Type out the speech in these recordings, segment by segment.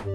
It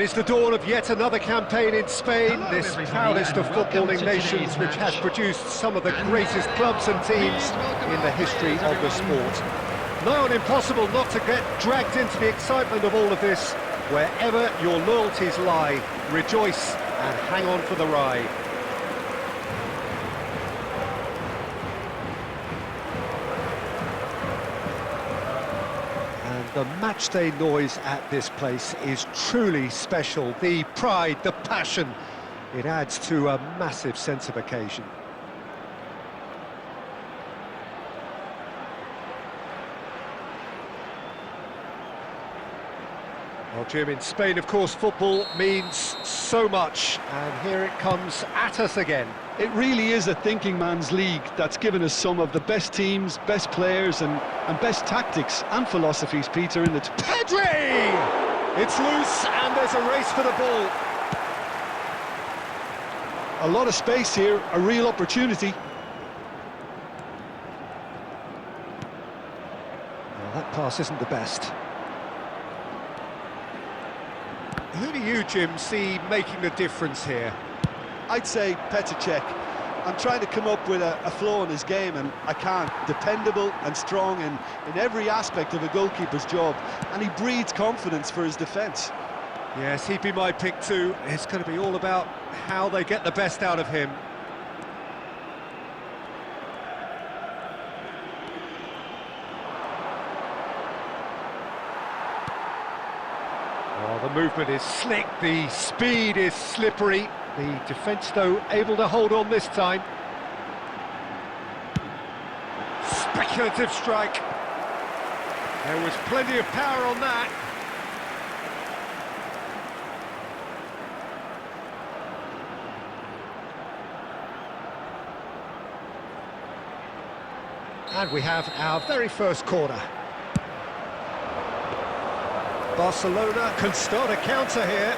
is the dawn of yet another campaign in Spain, this proudest of footballing nations, which has produced some of the greatest clubs and teams in the history of the sport. Now on impossible not to get dragged into the excitement of all of this. Wherever your loyalties lie, rejoice and hang on for the ride. The matchday noise at this place is truly special. The pride, the passion, it adds to a massive sense of occasion. Well, Jim, in Spain, of course, football means so much, and here it comes at us again. It really is a thinking man's league that's given us some of the best teams, best players and best tactics and philosophies, Peter, in the... Pedri! It's loose and there's a race for the ball. A lot of space here, a real opportunity. Well, that pass isn't the best. Who do you, Jim, see making the difference here? I'd say Petr. I'm trying to come up with a flaw in his game, and I can't. Dependable and strong in every aspect of a goalkeeper's job, and he breeds confidence for his defence. Yes, he'd be my pick too. It's going to be all about how they get the best out of him. Oh, the movement is slick, the speed is slippery. The defence, though, able to hold on this time. Speculative strike. There was plenty of power on that. And we have our very first corner. Barcelona can start a counter here.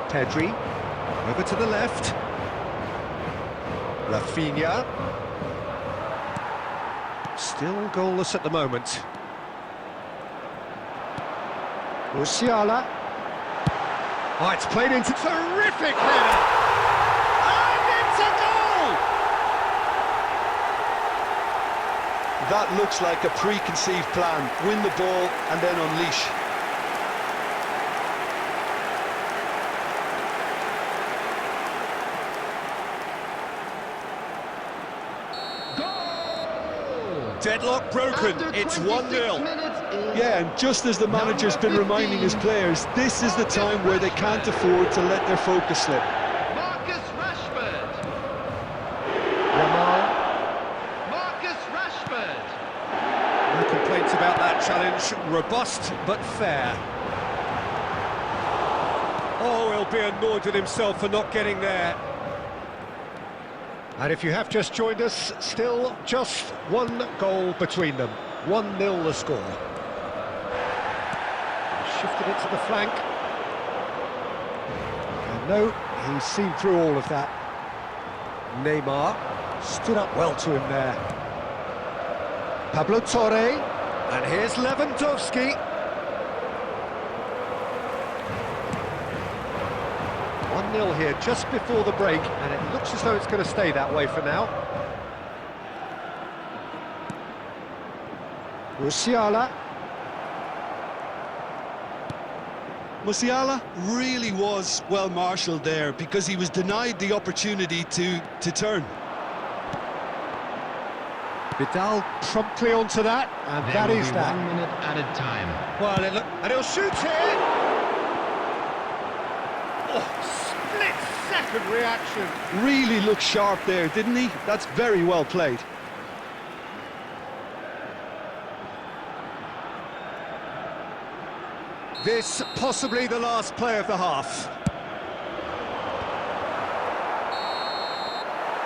Pedri, over to the left. Rafinha. Still goalless at the moment. Musiala. Oh, it's played into terrific header! And it's a goal! That looks like a preconceived plan. Win the ball and then unleash. Deadlock broken, it's 1-0. Yeah, and just as the manager's been reminding his players, this is the time where they can't afford to let their focus slip. Marcus Rashford. Yamal. Marcus Rashford. No complaints about that challenge. Robust but fair. Oh, he'll be annoyed with himself for not getting there. And if you have just joined us, still just one goal between them. 1-0 the score. Shifted it to the flank. And no, he's seen through all of that. Neymar stood up well to him there. Pablo Torre. And here's Lewandowski. 1-0 here just before the break, and it looks as though it's going to stay that way for now. Musiala. Musiala really was well marshalled there because he was denied the opportunity to turn. Vidal promptly onto that, and that is that. 1 minute added time. Well, and he'll shoot here. Oh, split-second reaction. Really looked sharp there, didn't he? That's very well played. This possibly the last play of the half.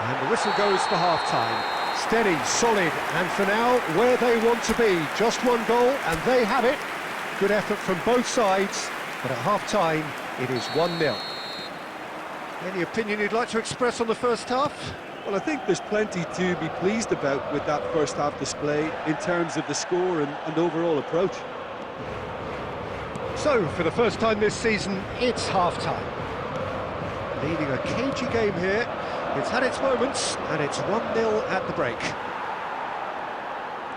And the whistle goes for half-time. Steady, solid, and for now, where they want to be. Just one goal, and they have it. Good effort from both sides, but at half-time, it is 1-0. Any opinion you'd like to express on the first half? Well, I think there's plenty to be pleased about with that first half display in terms of the score and overall approach. So, for the first time this season, it's half-time. Leading a cagey game here. It's had its moments, and it's 1-0 at the break.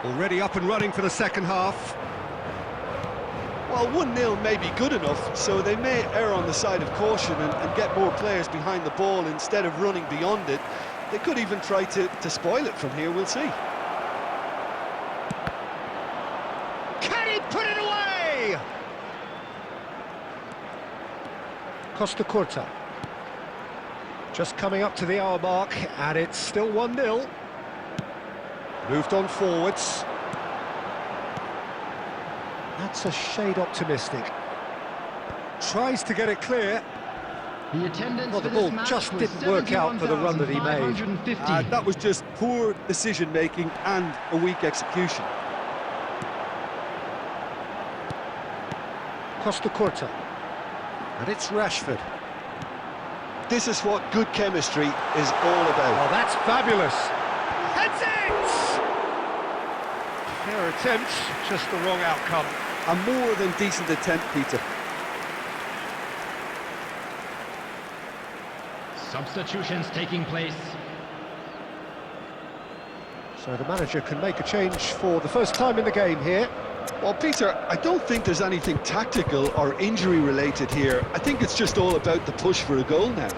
Already up and running for the second half. Well, 1-0 may be good enough, so they may err on the side of caution and get more players behind the ball instead of running beyond it. They could even try to spoil it from here, we'll see. Can he put it away? Costa Curta. Just coming up to the hour mark, and it's still 1-0. Moved on forwards. That's a shade optimistic. Tries to get it clear. The attendance Well, the for this ball match just was didn't work out for the run that he made. 71,550. That was just poor decision-making and a weak execution. Costa Curta. And it's Rashford. This is what good chemistry is all about. Oh, that's fabulous. Heads it! Fair attempt, just the wrong outcome. A more than decent attempt, Peter. Substitutions taking place. So the manager can make a change for the first time in the game here. Well, Peter, I don't think there's anything tactical or injury-related here. I think it's just all about the push for a goal now.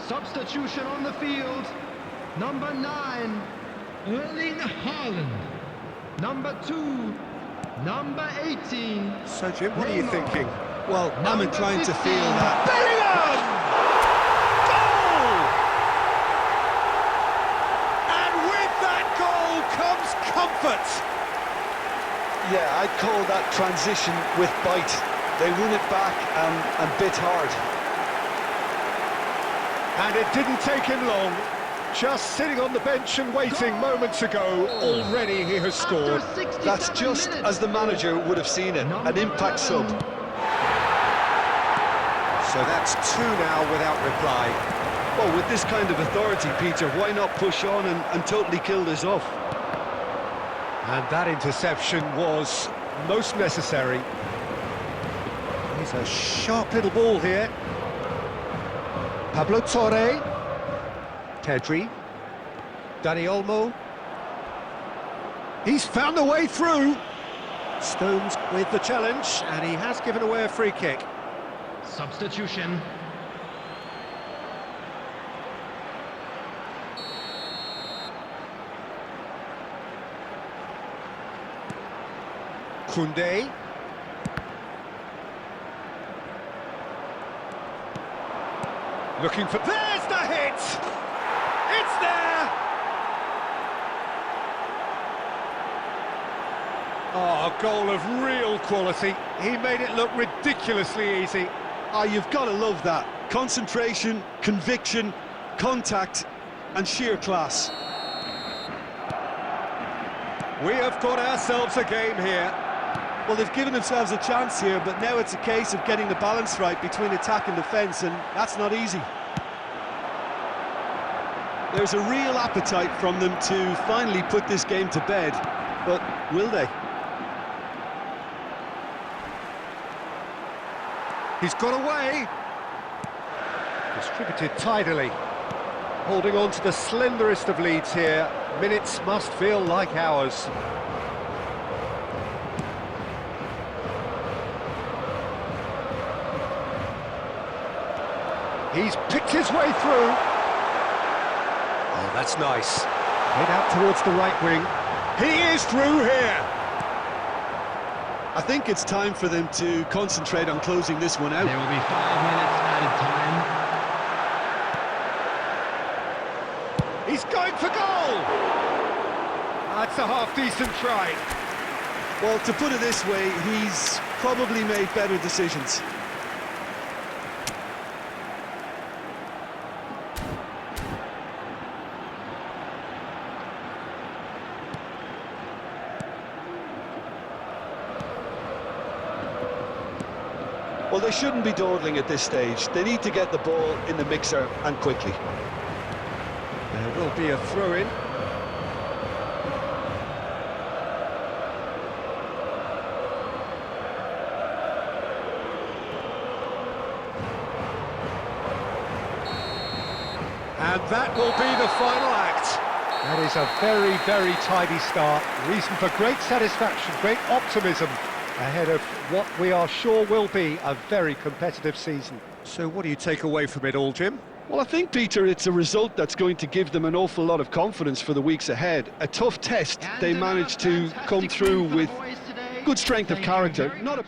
Substitution on the field. Number 9, Erling Haaland. Number 2, number 18. So, Jim, what are you thinking? Well, I'm inclined to feel that. Bellingham! Goal! And with that goal comes comfort. Yeah, I'd call that transition with bite. They won it back and bit hard. And it didn't take him long. Just sitting on the bench and waiting moments ago, already he has scored. That's just as the manager would have seen it, an impact sub. So that's two now without reply. Well, with this kind of authority, Peter, why not push on and totally kill this off? And that interception was most necessary. He's a sharp little ball here. Pablo Torre. Pedri. Dani Olmo. He's found a way through. Stones with the challenge, and he has given away a free kick. Substitution. Koundé. Looking for... There's the hit! It's there! Oh, a goal of real quality. He made it look ridiculously easy. Ah, you've got to love that. Concentration, conviction, contact, and sheer class. We have got ourselves a game here. Well, they've given themselves a chance here, but now it's a case of getting the balance right between attack and defence, and that's not easy. There's a real appetite from them to finally put this game to bed, but will they? He's got away. Distributed tidily. Holding on to the slenderest of leads here. Minutes must feel like hours. He's picked his way through. Oh, that's nice. Head out towards the right wing. He is through here. I think it's time for them to concentrate on closing this one out. There will be 5 minutes added time. He's going for goal. That's a half-decent try. Well, to put it this way, he's probably made better decisions. Well, they shouldn't be dawdling at this stage. They need to get the ball in the mixer, and quickly. There will be a throw-in. And that will be the final act. That is a very, very tidy start. Reason for great satisfaction, great optimism ahead of what we are sure will be a very competitive season. So what do you take away from it all, Jim? Well, I think, Peter, it's a result that's going to give them an awful lot of confidence for the weeks ahead. A tough test, they managed to come through with good strength of character. Not a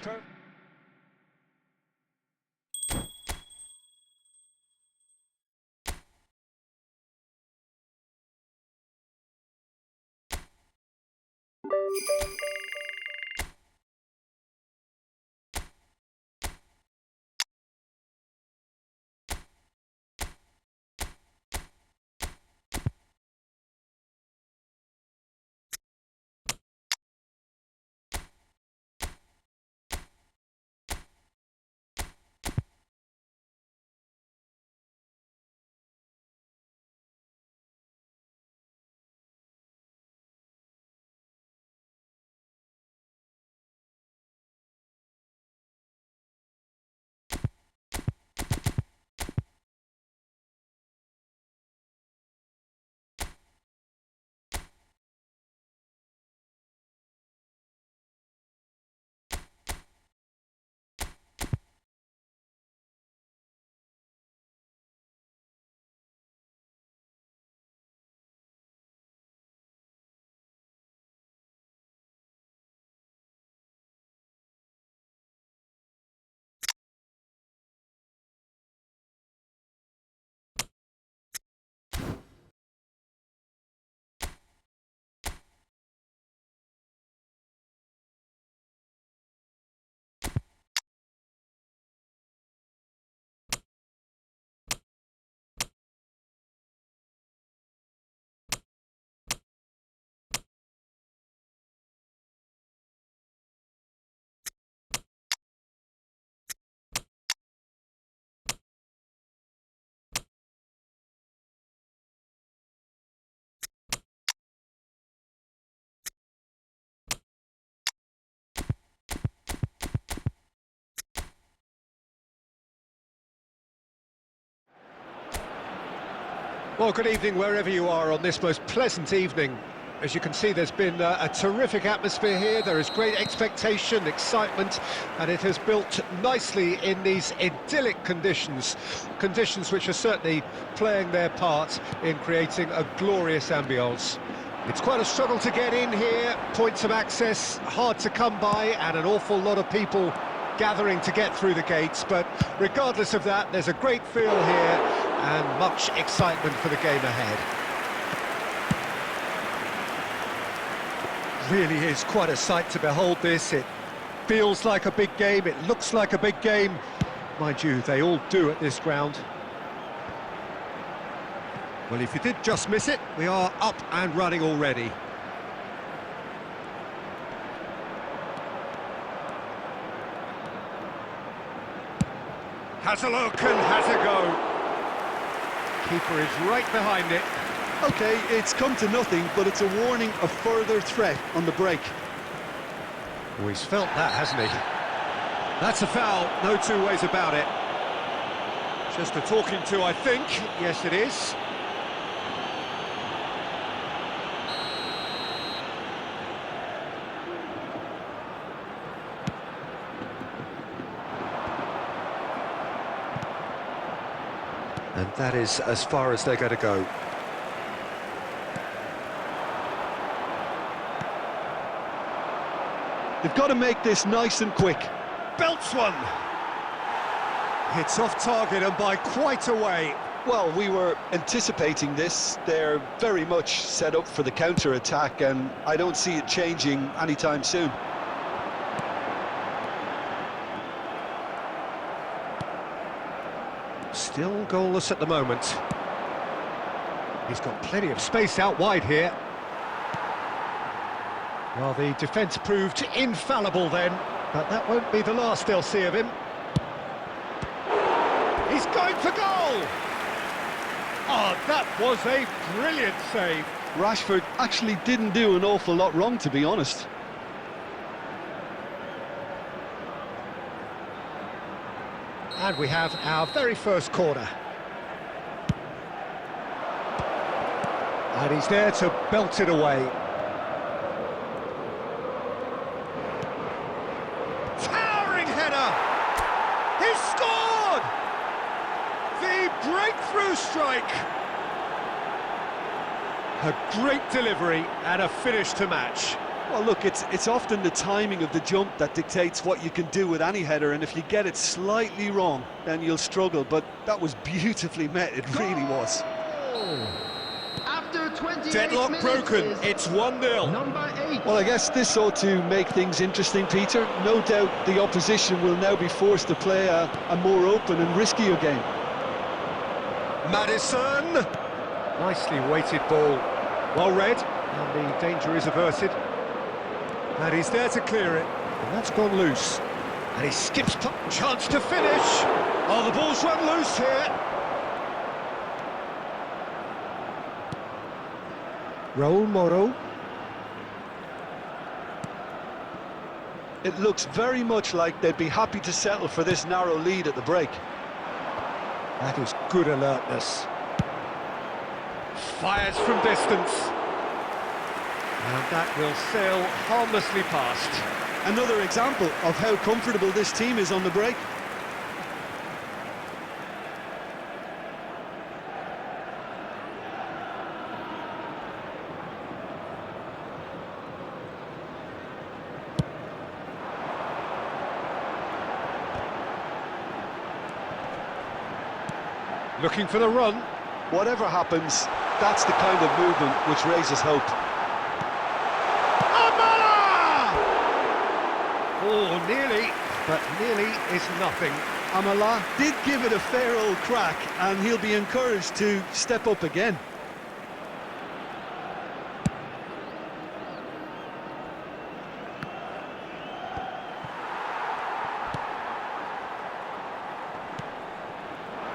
Well, good evening wherever you are on this most pleasant evening. As you can see, there's been a terrific atmosphere here. There is great expectation, excitement, and it has built nicely in these idyllic conditions. Conditions which are certainly playing their part in creating a glorious ambience. It's quite a struggle to get in here, points of access hard to come by, and an awful lot of people gathering to get through the gates, but regardless of that, there's a great feel here and much excitement for the game ahead. Really is quite a sight to behold this. It feels like a big game, it looks like a big game. Mind you, they all do at this ground. Well, if you did just miss it, we are up and running already. Has a look and has a go. Keeper is right behind it. OK, it's come to nothing, but it's a warning of further threat on the break. Oh, he's felt that, hasn't he? That's a foul, no two ways about it. Just a talking to, I think. Yes, it is. And that is as far as they're going to go. They've got to make this nice and quick. Belts one! Hits off target and by quite a way. Well, we were anticipating this. They're very much set up for the counter-attack, and I don't see it changing anytime soon. Still goalless at the moment. He's got plenty of space out wide here. Well, the defence proved infallible then, but that won't be the last they'll see of him. He's going for goal! Oh, that was a brilliant save. Rashford actually didn't do an awful lot wrong, to be honest. And we have our very first corner. And he's there to belt it away. Towering header! He's scored! The breakthrough strike! A great delivery and a finish to match. Well, look, it's often the timing of the jump that dictates what you can do with any header, and if you get it slightly wrong, then you'll struggle, but that was beautifully met, it really was. After 28 Deadlock minutes broken, is it's 1-0. number 8. Well, I guess this ought to make things interesting, Peter. No doubt the opposition will now be forced to play a more open and riskier game. Madison! Nicely weighted ball. Well read, and the danger is averted. And he's there to clear it, and that's gone loose. And he skips chance to finish. Oh, the ball's run loose here. Raul Moro. It looks very much like they'd be happy to settle for this narrow lead at the break. That is good alertness. Fires from distance. And that will sail harmlessly past. Another example of how comfortable this team is on the break. Looking for the run. Whatever happens, that's the kind of movement which raises hope. Oh, nearly, but nearly is nothing. Amala did give it a fair old crack, and he'll be encouraged to step up again.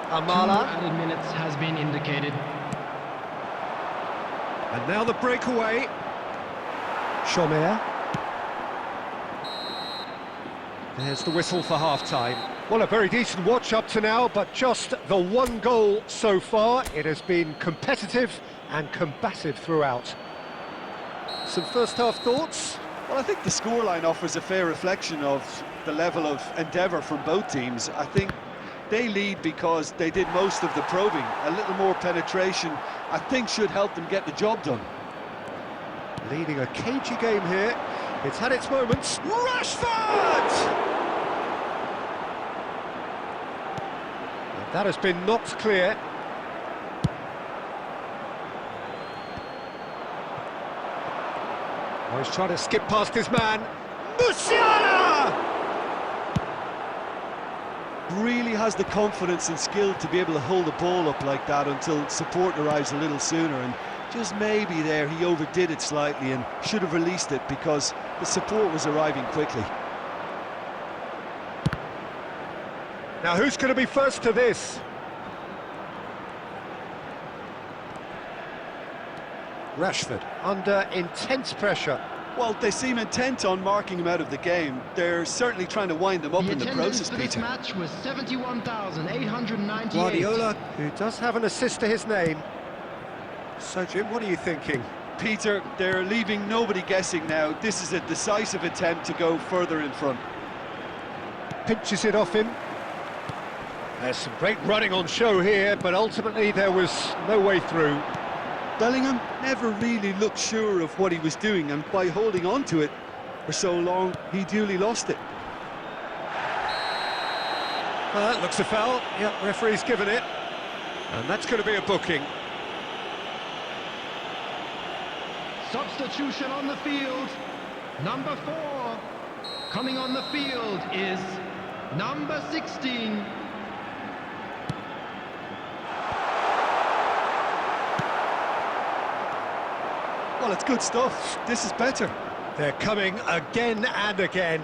Amala. 2 added minutes has been indicated. And now the breakaway. Chomer. There's the whistle for half-time. Well, a very decent watch up to now, but just the one goal so far. It has been competitive and combative throughout. Some first-half thoughts? Well, I think the scoreline offers a fair reflection of the level of endeavour from both teams. I think they lead because they did most of the probing. A little more penetration, I think, should help them get the job done. Leading a cagey game here. It's had its moments. Rashford! And that has been knocked clear. Oh, he's trying to skip past his man. Musiala! Really has the confidence and skill to be able to hold the ball up like that until support arrives a little sooner, and just maybe there he overdid it slightly and should have released it because the support was arriving quickly. Now who's going to be first to this? Rashford under intense pressure. Well, they seem intent on marking him out of the game. They're certainly trying to wind them up in the process, Peter. Peter. The match was 71,898. Guardiola, who does have an assist to his name. So, Jim, what are you thinking? Peter, they're leaving nobody guessing now. This is a decisive attempt to go further in front. Pinches it off him. There's some great running on show here, but ultimately there was no way through. Bellingham never really looked sure of what he was doing, and by holding on to it for so long, he duly lost it. Well, that looks a foul. Yep, referee's given it. And that's going to be a booking. Substitution on the field. Number 4. Coming on the field is number 16. Well, it's good stuff. This is better. They're coming again and again.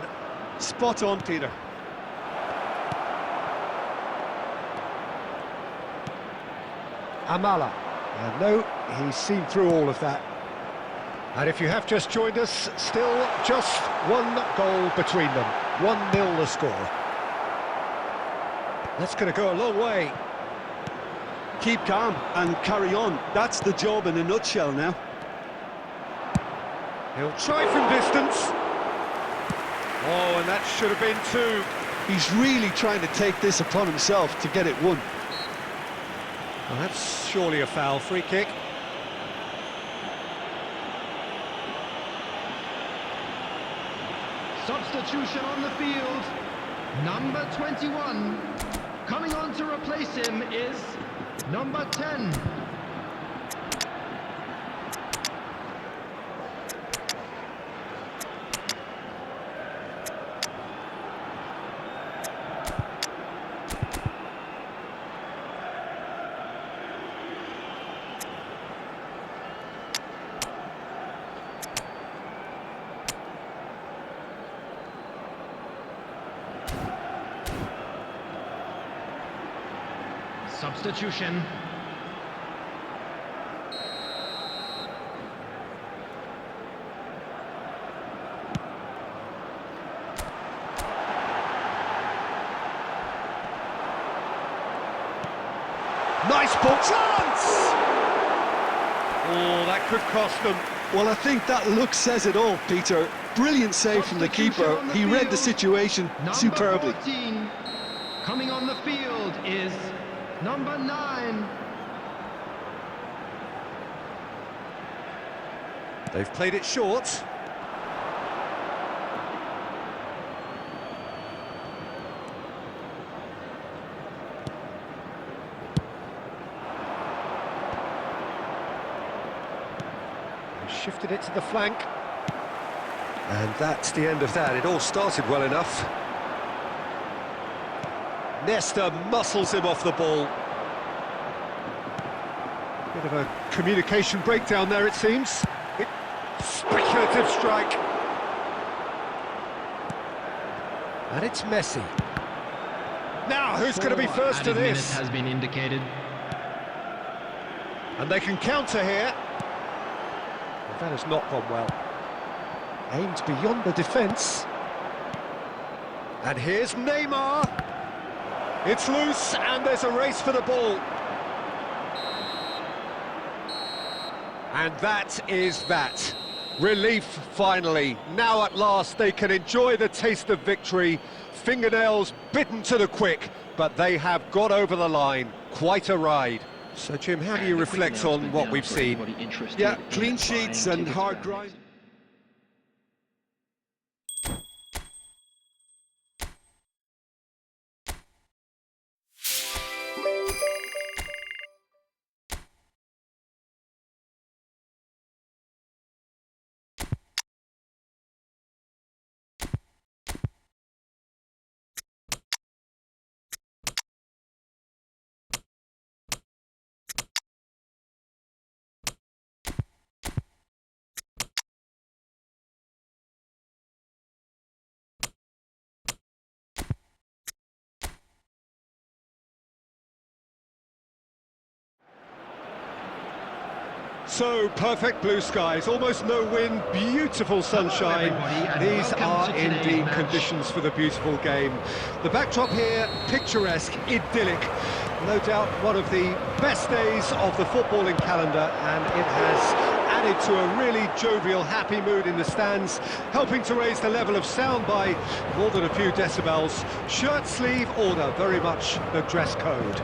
Spot on, Peter. Amala. And no, he's seen through all of that. And if you have just joined us, still just one goal between them. 1-0 the score. That's going to go a long way. Keep calm and carry on. That's the job in a nutshell now. He'll try from distance. Oh, and that should have been 2. He's really trying to take this upon himself to get it won. Well, that's surely a foul. Free kick. Substitution on the field. Number 21. Coming on to replace him is number 10. Substitution. Nice ball. Chance! Oh, that could cost them. Well, I think that look says it all, Peter. Brilliant save from the keeper. He read the situation superbly. Number 14. Coming on the field is number 9. They've played it short. Shifted it to the flank. And that's the end of that. It all started well enough. Nesta muscles him off the ball. Bit of a communication breakdown there, it seems. Speculative strike. And it's Messi. Now, who's going to be first to this? Has been indicated. And they can counter here. That has not gone well. Aimed beyond the defence. And here's Neymar. It's loose, and there's a race for the ball. And that is that. Relief, finally. Now at last they can enjoy the taste of victory. Fingernails bitten to the quick, but they have got over the line. Quite a ride. So, Jim, how do you reflect on what we've seen? Yeah, clean sheets and hard grind. So, perfect blue skies, almost no wind, beautiful sunshine. These are indeed conditions for the beautiful game. The backdrop here, picturesque, idyllic. No doubt one of the best days of the footballing calendar, and it has added to a really jovial, happy mood in the stands, helping to raise the level of sound by more than a few decibels. Shirt sleeve order, very much the dress code.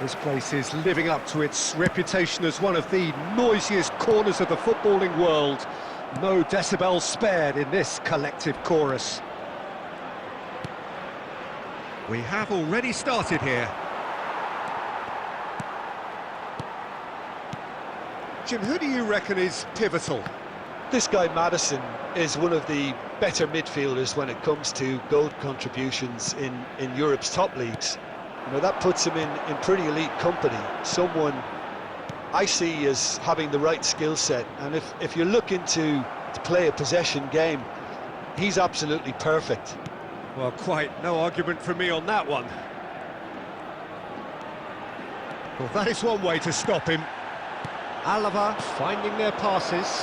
This place is living up to its reputation as one of the noisiest corners of the footballing world. No decibels spared in this collective chorus. We have already started here. Jim, who do you reckon is pivotal? This guy Maddison is one of the better midfielders when it comes to goal contributions in Europe's top leagues. You know, that puts him in pretty elite company. Someone I see as having the right skill set, and if you're looking to play a possession game, he's absolutely perfect. Well, quite no argument from me on that one. Well, that is one way to stop him. Alava finding their passes.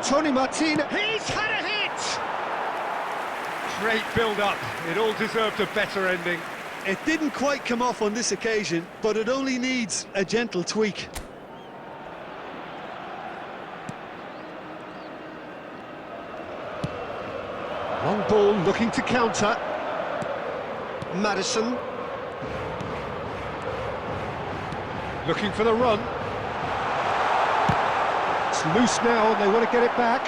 Tony Martin, he's had a hit! Great build-up, it all deserved a better ending. It didn't quite come off on this occasion, but it only needs a gentle tweak. Long ball looking to counter. Maddison. Looking for the run. It's loose now and they want to get it back.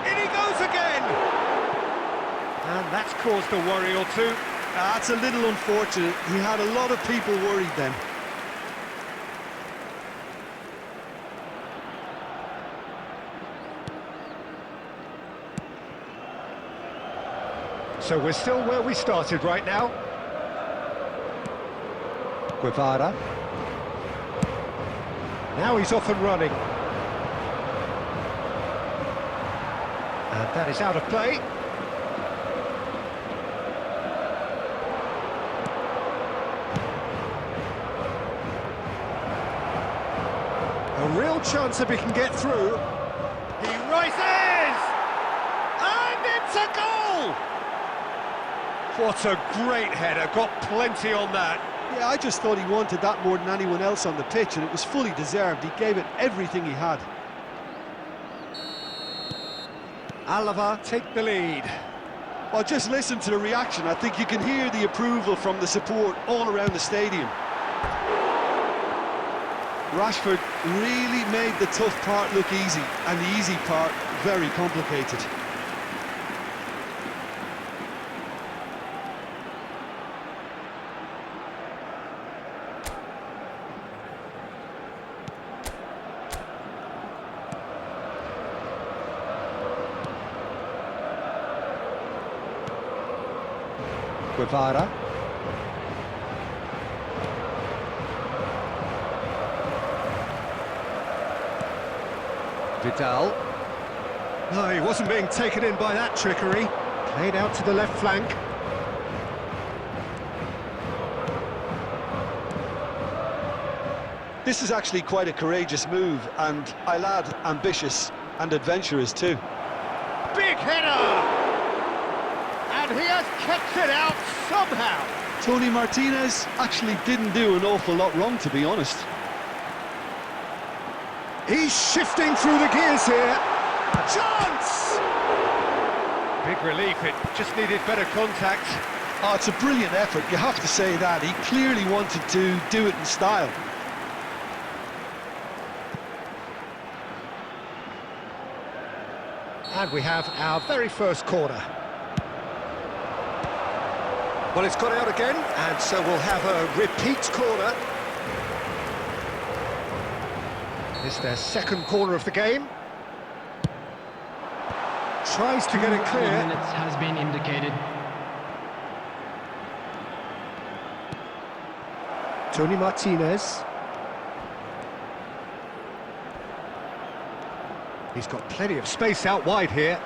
In he goes again! And that's caused a worry or two. That's a little unfortunate. He had a lot of people worried then. So we're still where we started right now. Guevara. Now he's off and running. And that is out of play. A real chance if he can get through. He rises! And it's a goal! What a great header, got plenty on that. Yeah, I just thought he wanted that more than anyone else on the pitch, and it was fully deserved. He gave it everything he had. Alava take the lead. Well, just listen to the reaction. I think you can hear the approval from the support all around the stadium. Rashford really made the tough part look easy, and the easy part very complicated. Guevara. Vidal. No, he wasn't being taken in by that trickery. Played out to the left flank. This is actually quite a courageous move, and I'll add ambitious and adventurous too. Big header! And he has kept it out somehow. Tony Martinez actually didn't do an awful lot wrong, to be honest. He's shifting through the gears here. Chance! Big relief, it just needed better contact. Oh, it's a brilliant effort, you have to say that. He clearly wanted to do it in style. And we have our very first corner. Well, it's gone out again, and so we'll have a repeat corner. It's their second corner of the game. Tries to get it clear. 2 minutes has been indicated. Tony Martinez. He's got plenty of space out wide here.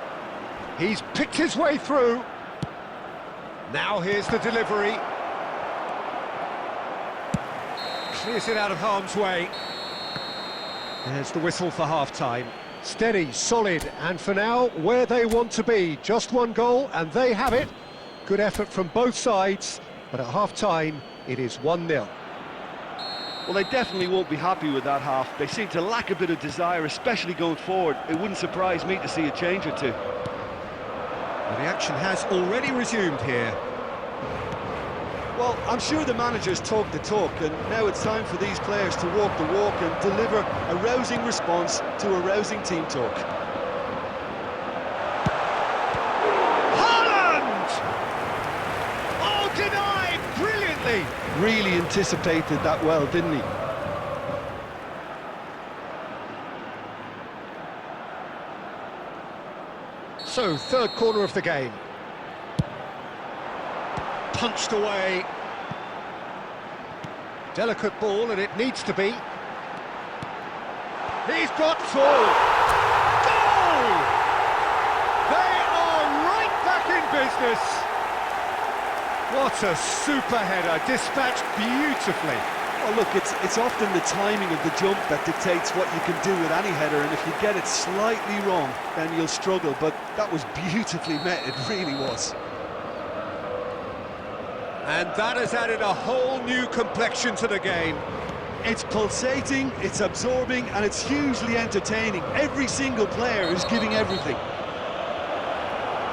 He's picked his way through. Now here's the delivery. Clears it out of harm's way. There's the whistle for half-time. Steady, solid, and for now, where they want to be. Just one goal, and they have it. Good effort from both sides, but at half-time, it is 1-0. Well, they definitely won't be happy with that half. They seem to lack a bit of desire, especially going forward. It wouldn't surprise me to see a change or two. Well, the action has already resumed here. Well, I'm sure the managers talk the talk, and now it's time for these players to walk the walk and deliver a rousing response to a rousing team talk. Haaland! Oh, denied brilliantly! Really anticipated that well, didn't he? So, third corner of the game. Punched away. Delicate ball, and it needs to be. He's got goal! Goal! They are right back in business. What a super header, dispatched beautifully. Oh, look, it's often the timing of the jump that dictates what you can do with any header, and if you get it slightly wrong, then you'll struggle, but that was beautifully met, it really was. And that has added a whole new complexion to the game. It's pulsating, it's absorbing, and it's hugely entertaining. Every single player is giving everything.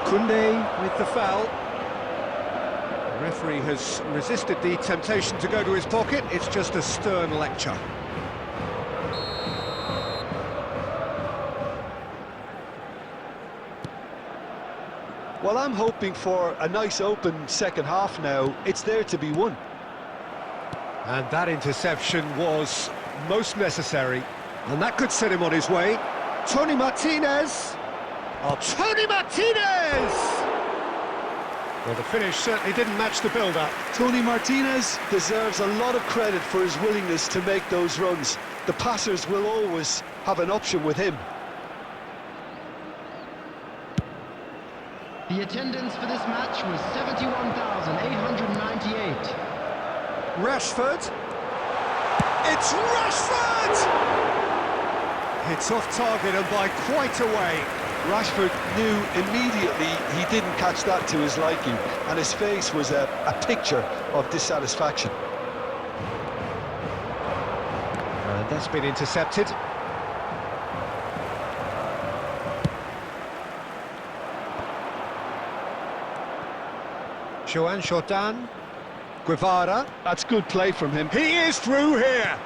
Koundé with the foul. The referee has resisted the temptation to go to his pocket. It's just a stern lecture. Well, I'm hoping for a nice open second half now. It's there to be won. And that interception was most necessary. And that could set him on his way. Tony Martinez! Oh, Tony Martinez! Well, the finish certainly didn't match the build-up. Tony Martinez deserves a lot of credit for his willingness to make those runs. The passers will always have an option with him. The attendance for this match was 71,898. Rashford. It's Rashford! It's off target and by quite a way. Rashford knew immediately he didn't catch that to his liking, and his face was a picture of dissatisfaction. And that's been intercepted. Joan Jordan, Guevara. That's good play from him. He is through here.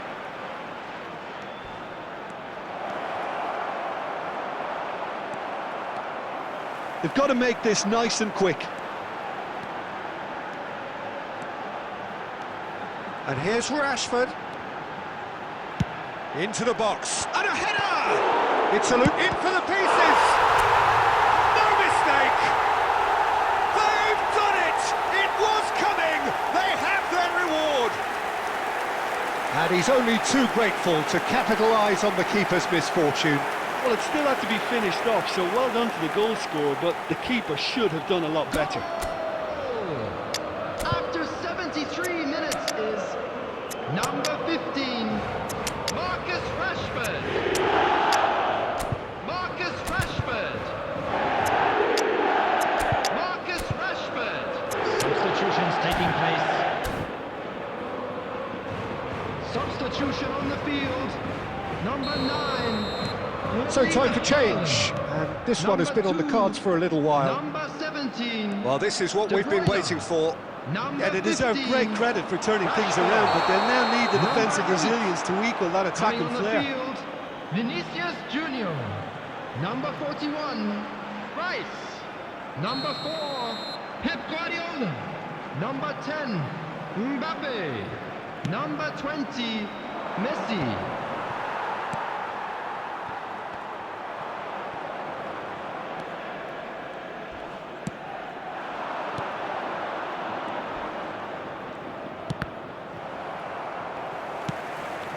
They've got to make this nice and quick. And here's Rashford. Into the box. And a header! It's a loop in for the pieces. No mistake. They've done it. It was coming. They have their reward. And he's only too grateful to capitalise on the keeper's misfortune. Well, it still had to be finished off, so well done to the goal scorer, but the keeper should have done a lot better. After 73 minutes is number 15, Marcus Rashford. Marcus Rashford. Substitution on the field. Number 9. So time for change, and this one has been on the cards for a little while. Number 17. Well, this is what we've been waiting for. Number Yeah, they deserve 15. great credit for turning things around, but they'll now need the defensive resilience to equal that Coming attacking on the flair. field, Vinicius Junior. Number 41, Rice. Number 4, Pep Guardiola. Number 10, Mbappe. Number 20, Messi.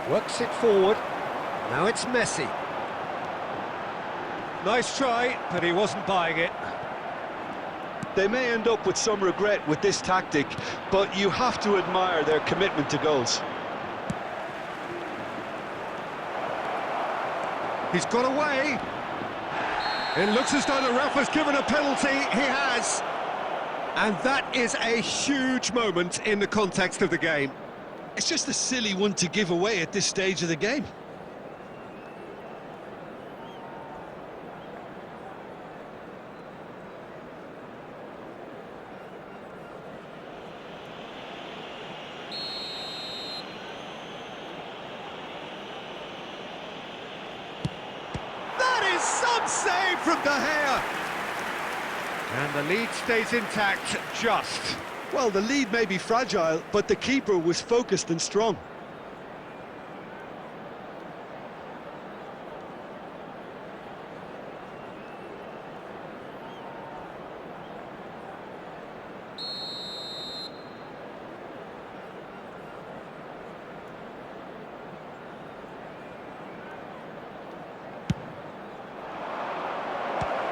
Works it forward. Now it's Messi. Nice try, but he wasn't buying it. They may end up with some regret with this tactic, but you have to admire their commitment to goals. He's got away. It looks as though the ref has given a penalty. He has. And that is a huge moment in the context of the game. It's just a silly one to give away at this stage of the game. That is some save from De Gea. And the lead stays intact, just. Well, the lead may be fragile, but the keeper was focused and strong.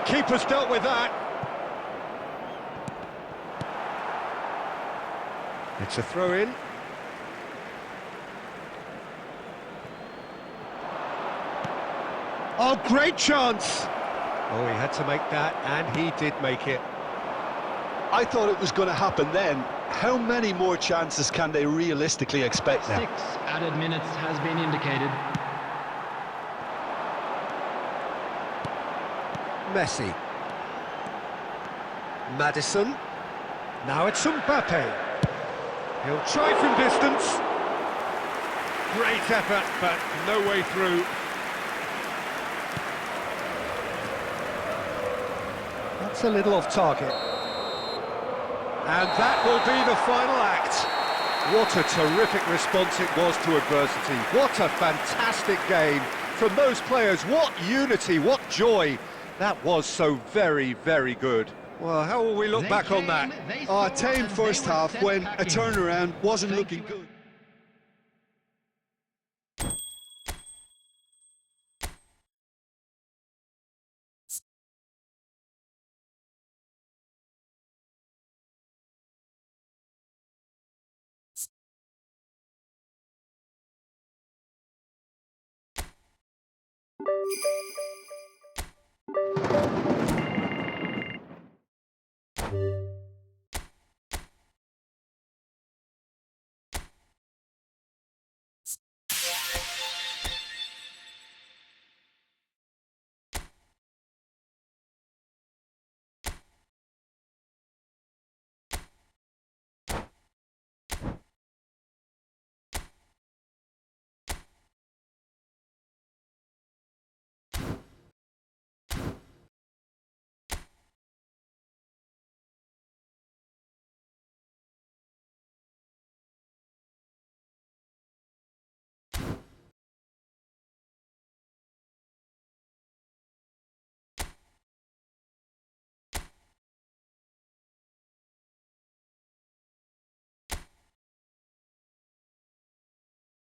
Keeper's dealt with that. It's a throw-in. Oh, great chance! Oh, he had to make that, and he did make it. I thought it was going to happen then. How many more chances can they realistically expect now? 6 added minutes has been indicated. Messi. Maddison. Now it's Mbappe. He'll try from distance. Great effort, but no way through. That's a little off target. And that will be the final act. What a terrific response it was to adversity. What a fantastic game from those players. What unity, what joy. That was so very, very good. Well, how will we look back on that? A tame first half when a turnaround wasn't looking good.